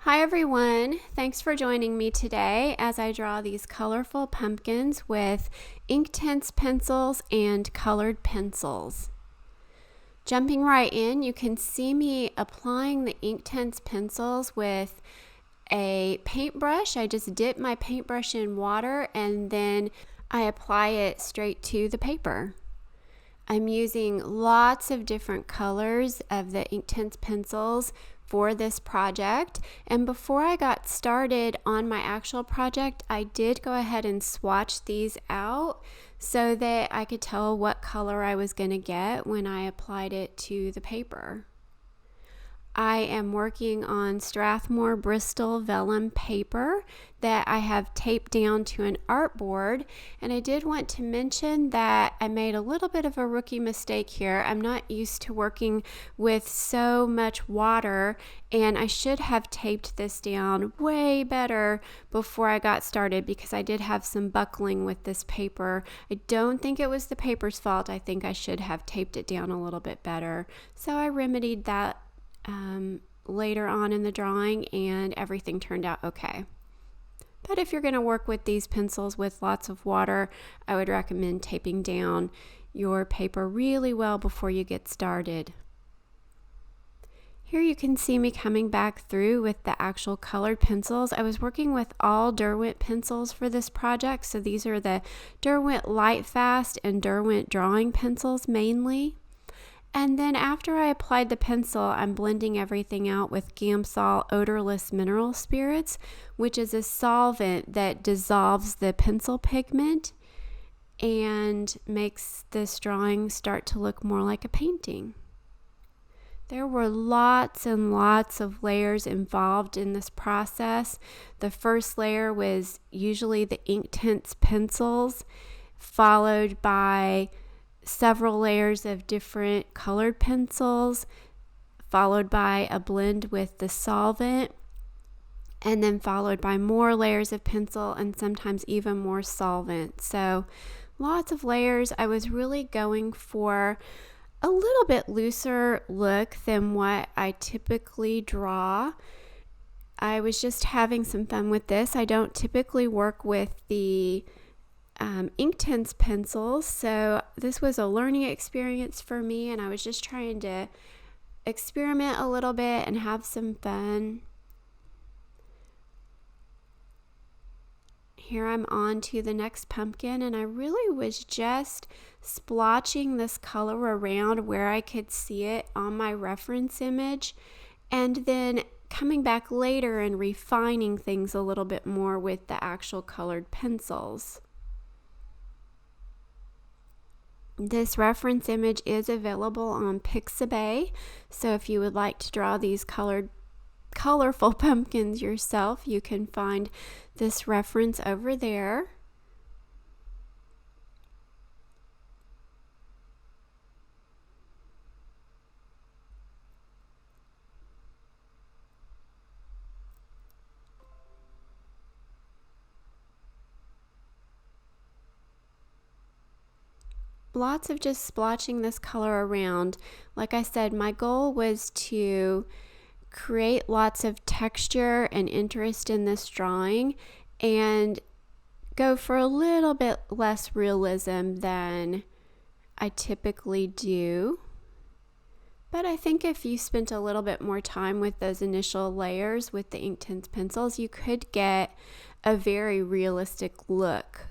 Hi everyone, thanks for joining me today as I draw these colorful pumpkins with Inktense pencils and colored pencils. Jumping right in, you can see me applying the Inktense pencils with a paintbrush. I just dip my paintbrush in water and then I apply it straight to the paper. I'm using lots of different colors of the Inktense pencils for this project, and before I got started on my actual project, I did go ahead and swatch these out so that I could tell what color I was going to get when I applied it to the paper. I am working on Strathmore Bristol Vellum paper that I have taped down to an artboard, and I did want to mention that I made a little bit of a rookie mistake here. I'm not used to working with so much water, and I should have taped this down way better before I got started because I did have some buckling with this paper. I don't think it was the paper's fault. I think I should have taped it down a little bit better. So I remedied that later on in the drawing, and everything turned out okay. But if you're going to work with these pencils with lots of water, I would recommend taping down your paper really well before you get started. Here you can see me coming back through with the actual colored pencils. I was working with all Derwent pencils for this project, so these are the Derwent Lightfast and Derwent Drawing pencils mainly. And then after I applied the pencil, I'm blending everything out with Gamsol odorless mineral spirits, which is a solvent that dissolves the pencil pigment and makes this drawing start to look more like a painting. There were lots and lots of layers involved in this process. The first layer was usually the Inktense pencils, followed by several layers of different colored pencils, followed by a blend with the solvent, and then followed by more layers of pencil and sometimes even more solvent. So lots of layers. I was really going for a little bit looser look than what I typically draw. I was just having some fun with this. I don't typically work with the Inktense pencils, so this was a learning experience for me, and I was just trying to experiment a little bit and have some fun. Here I'm on to the next pumpkin, and I really was just splotching this color around where I could see it on my reference image, and then coming back later and refining things a little bit more with the actual colored pencils. This reference image is available on Pixabay, so if you would like to draw these colorful pumpkins yourself, you can find this reference over there. Lots of just splotching this color around. Like I said, my goal was to create lots of texture and interest in this drawing and go for a little bit less realism than I typically do. But I think if you spent a little bit more time with those initial layers with the Inktense pencils, you could get a very realistic look.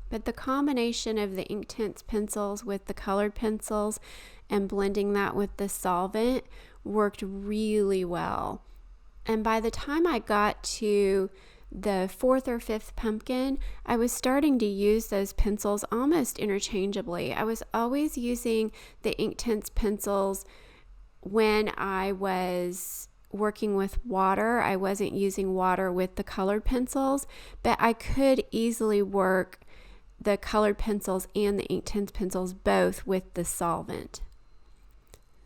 But the combination of the Inktense pencils with the colored pencils and blending that with the solvent worked really well. And by the time I got to the fourth or fifth pumpkin, I was starting to use those pencils almost interchangeably. I was always using the Inktense pencils when I was working with water. I wasn't using water with the colored pencils, but I could easily work the colored pencils and the Inktense pencils both with the solvent.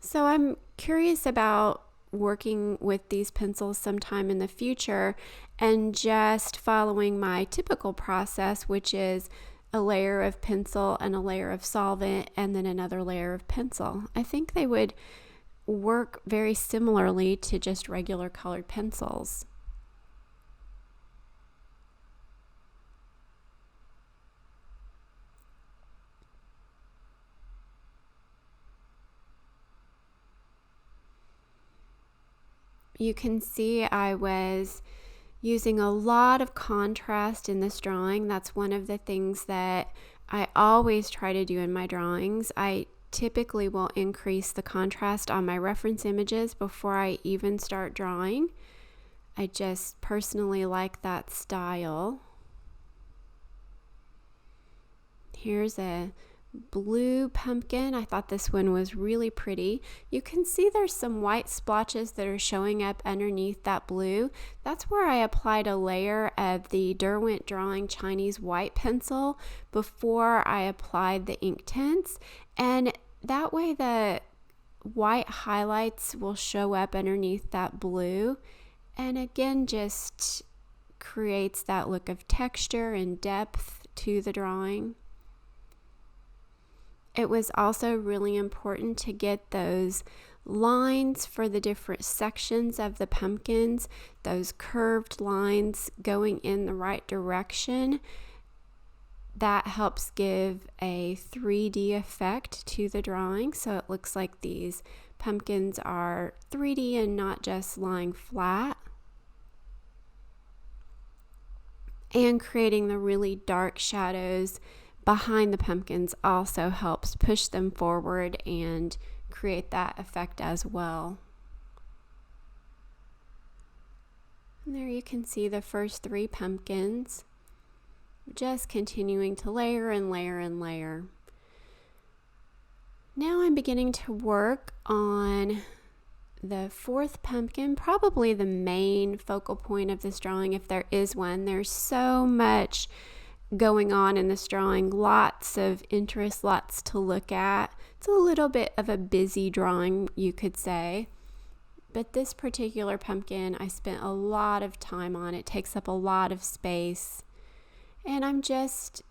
So I'm curious about working with these pencils sometime in the future and just following my typical process, which is a layer of pencil and a layer of solvent and then another layer of pencil. I think they would work very similarly to just regular colored pencils. You can see I was using a lot of contrast in this drawing. That's one of the things that I always try to do in my drawings. I typically will increase the contrast on my reference images before I even start drawing. I just personally like that style. Here's a blue pumpkin. I thought this one was really pretty. You can see there's some white splotches that are showing up underneath that blue. That's where I applied a layer of the Derwent Drawing Chinese white pencil before I applied the Inktense, and that way the white highlights will show up underneath that blue, and again just creates that look of texture and depth to the drawing. It was also really important to get those lines for the different sections of the pumpkins, those curved lines going in the right direction. That helps give a 3D effect to the drawing, so it looks like these pumpkins are 3D and not just lying flat. And creating the really dark shadows behind the pumpkins also helps push them forward and create that effect as well. And there you can see the first 3 pumpkins, just continuing to layer and layer and layer. Now I'm beginning to work on the 4th pumpkin, probably the main focal point of this drawing if there is one. There's so much going on in this drawing, lots of interest, lots to look at. It's a little bit of a busy drawing, you could say, but this particular pumpkin I spent a lot of time on. It takes up a lot of space, and I'm just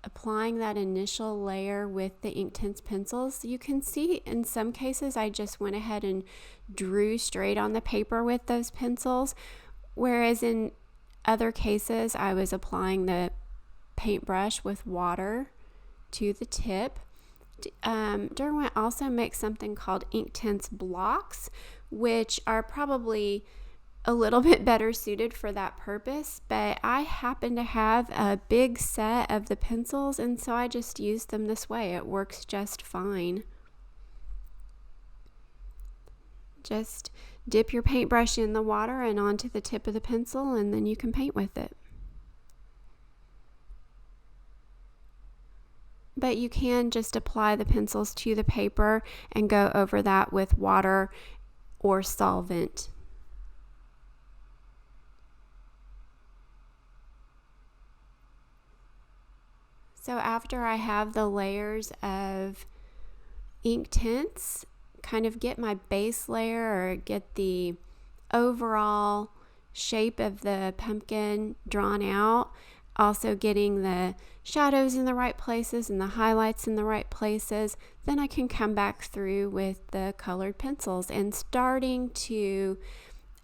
applying that initial layer with the Inktense pencils. You can see in some cases I just went ahead and drew straight on the paper with those pencils, whereas in other cases I was applying the paintbrush with water to the tip. Derwent also makes something called Inktense blocks, which are probably a little bit better suited for that purpose, but I happen to have a big set of the pencils, and so I just use them this way. It works just fine. Just dip your paintbrush in the water and onto the tip of the pencil, and then you can paint with it. But you can just apply the pencils to the paper and go over that with water or solvent. So after I have the layers of Inktense, kind of get my base layer or get the overall shape of the pumpkin drawn out, also getting the shadows in the right places and the highlights in the right places, then I can come back through with the colored pencils and starting to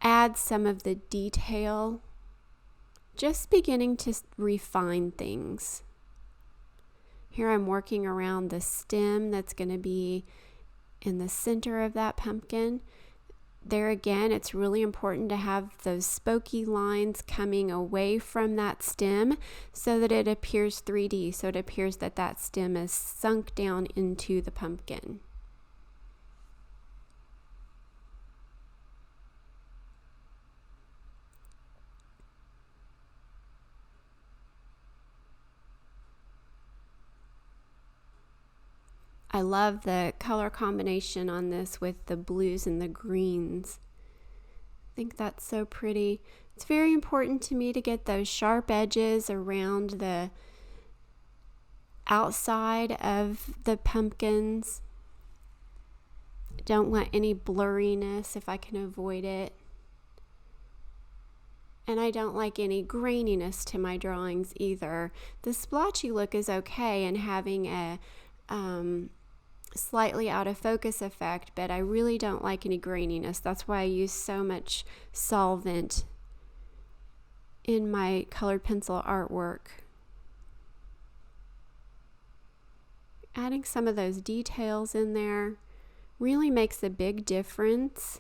add some of the detail, just beginning to refine things. Here I'm working around the stem that's going to be in the center of that pumpkin. There again, it's really important to have those spokey lines coming away from that stem so that it appears 3D, so it appears that that stem is sunk down into the pumpkin. I love the color combination on this with the blues and the greens. I think that's so pretty. It's very important to me to get those sharp edges around the outside of the pumpkins. Don't want any blurriness if I can avoid it. And I don't like any graininess to my drawings either. The splotchy look is okay, and having a slightly out of focus effect, but I really don't like any graininess. That's why I use so much solvent in my colored pencil artwork. Adding some of those details in there really makes a big difference.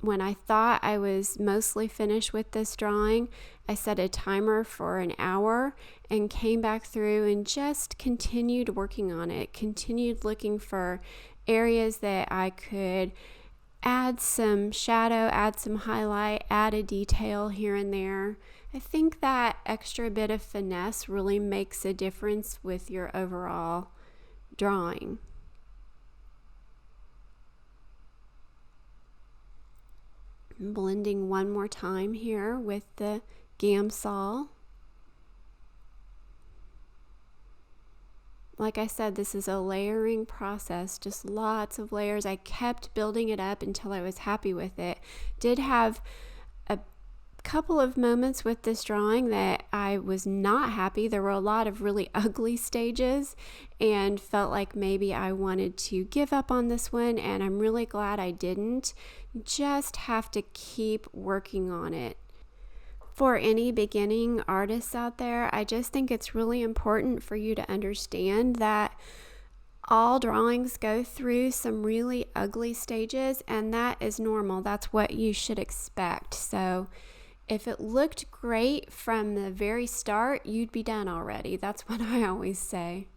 When I thought I was mostly finished with this drawing, I set a timer for an hour and came back through and just continued working on it, continued looking for areas that I could add some shadow, add some highlight, add a detail here and there. I think that extra bit of finesse really makes a difference with your overall drawing. Blending one more time here with the Gamsol. Like I said, this is a layering process, just lots of layers. I kept building it up until I was happy with it. Did have a couple of moments with this drawing that I was not happy. There were a lot of really ugly stages and felt like maybe I wanted to give up on this one, and I'm really glad I didn't. Just have to keep working on it. For any beginning artists out there, I just think it's really important for you to understand that all drawings go through some really ugly stages, and that is normal. That's what you should expect. So if it looked great from the very start, you'd be done already. That's what I always say.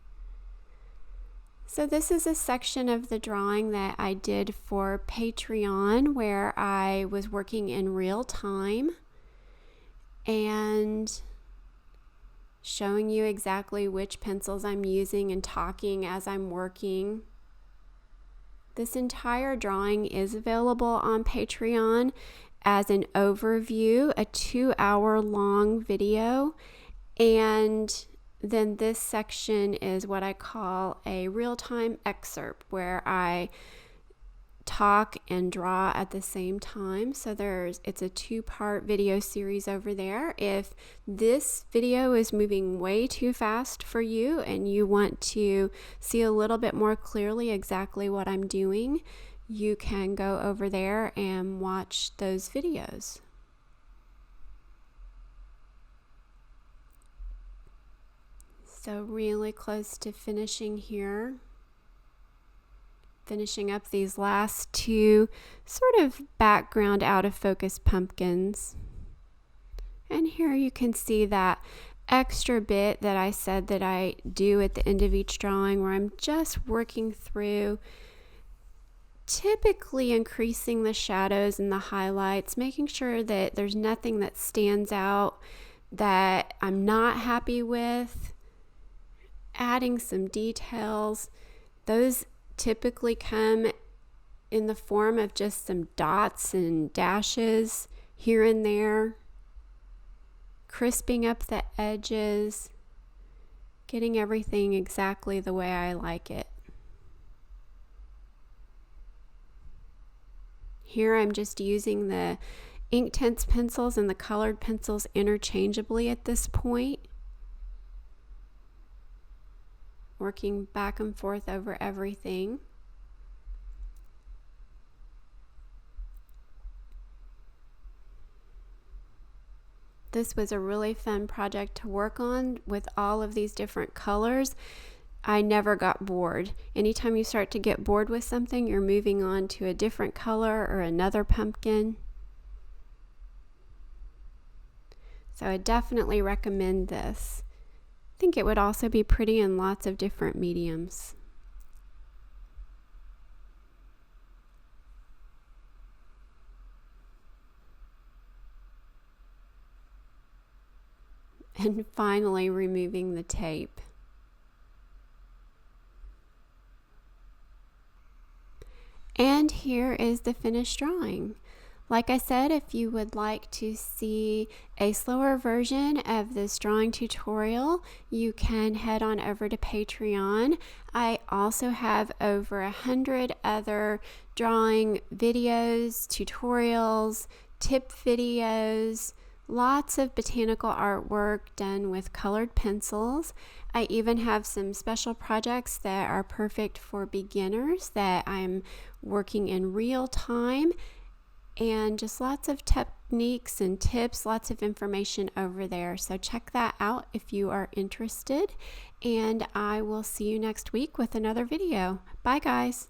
So this is a section of the drawing that I did for Patreon where I was working in real time and showing you exactly which pencils I'm using and talking as I'm working. This entire drawing is available on Patreon as an overview, a 2-hour long video, and then this section is what I call a real-time excerpt where I talk and draw at the same time. So it's a 2-part video series over there. If this video is moving way too fast for you and you want to see a little bit more clearly exactly what I'm doing, you can go over there and watch those videos. So really close to finishing here. Finishing up these last 2 sort of background out of focus pumpkins. And here you can see that extra bit that I said that I do at the end of each drawing where I'm just working through, typically increasing the shadows and the highlights, making sure that there's nothing that stands out that I'm not happy with, adding some details. Those typically come in the form of just some dots and dashes here and there, crisping up the edges, getting everything exactly the way I like it. Here I'm just using the Inktense pencils and the colored pencils interchangeably at this point, working back and forth over everything. This was a really fun project to work on with all of these different colors. I never got bored. Anytime you start to get bored with something, you're moving on to a different color or another pumpkin. So I definitely recommend this. I think it would also be pretty in lots of different mediums. And finally removing the tape. And here is the finished drawing. Like I said, if you would like to see a slower version of this drawing tutorial, you can head on over to Patreon. I also have over 100 other drawing videos, tutorials, tip videos, Lots of botanical artwork done with colored pencils. I even have some special projects that are perfect for beginners that I'm working in real time, and just lots of techniques and tips, lots of information over there. So check that out if you are interested, and I will see you next week with another video. Bye guys.